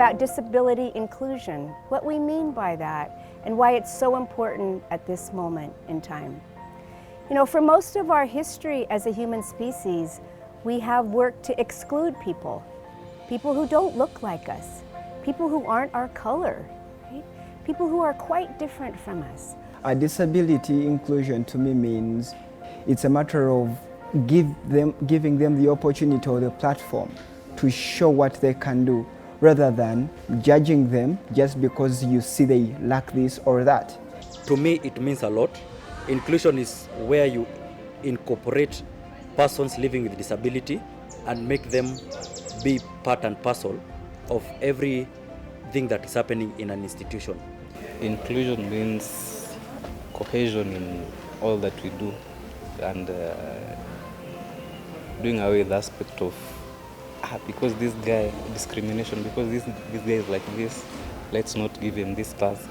about disability inclusion, what we mean by that, and why it's so important at this moment in time. You know, for most of our history as a human species, we have worked to exclude people who don't look like us, people who aren't our color, right? People who are quite different from us. A disability inclusion to me means it's a matter of giving them the opportunity or the platform to show what they can do, rather than judging them just because you see they lack this or that. To me, it means a lot. Inclusion is where you incorporate persons living with disability and make them be part and parcel of everything that is happening in an institution. Inclusion means cohesion in all that we do, and doing away with the aspect of because this guy discrimination, because this guy is like this, let's not give him this task.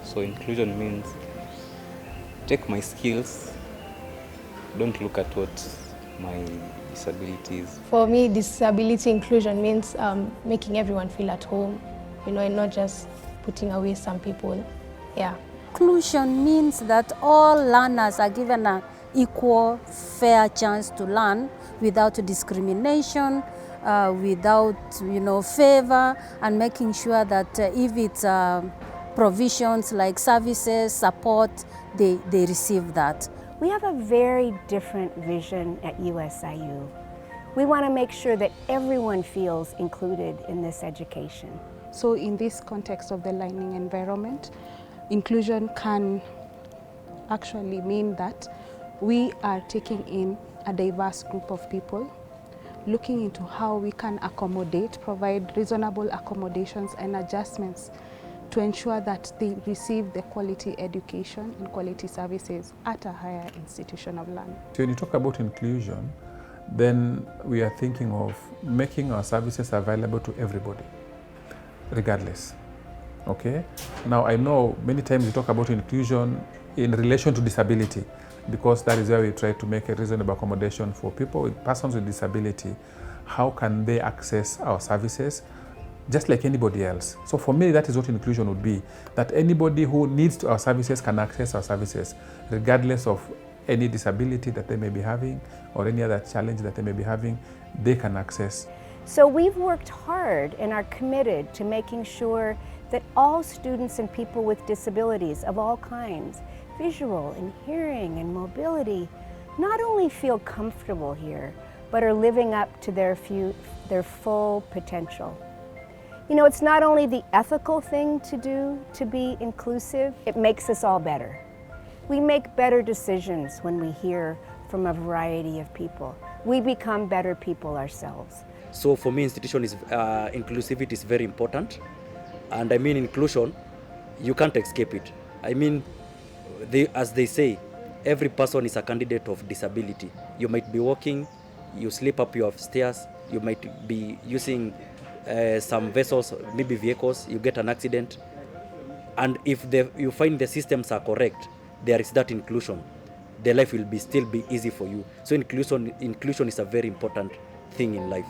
So inclusion means take my skills, don't look at what my disability is. For me, disability inclusion means making everyone feel at home, you know, and not just putting away some people. Yeah. Inclusion means that all learners are given an equal, fair chance to learn without discrimination, without, favor, and making sure that if it's provisions like services, support, they receive that. We have a very different vision at USIU. We want to make sure that everyone feels included in this education. So in this context of the learning environment, inclusion can actually mean that we are taking in a diverse group of people, looking into how we can accommodate, provide reasonable accommodations and adjustments to ensure that they receive the quality education and quality services at a higher institution of learning. So when you talk about inclusion, then we are thinking of making our services available to everybody, regardless. Okay? Now I know many times we talk about inclusion in relation to disability, because that is where we try to make a reasonable accommodation for persons with disability. How can they access our services just like anybody else? So for me, that is what inclusion would be, that anybody who needs our services can access our services, regardless of any disability that they may be having or any other challenge that they may be having, they can access. So we've worked hard and are committed to making sure that all students and people with disabilities of all kinds, visual and hearing and mobility, not only feel comfortable here, but are living up to their full potential. You know, it's not only the ethical thing to do to be inclusive, it makes us all better. We make better decisions when we hear from a variety of people. We become better people ourselves. So for me, inclusivity is very important. And I mean inclusion, you can't escape it. I mean, as they say, every person is a candidate of disability. You might be walking, you slip up your stairs, you might be using some vessels, maybe vehicles, you get an accident. And if you find the systems are correct, there is that inclusion. The life will still be easy for you. So inclusion is a very important thing in life.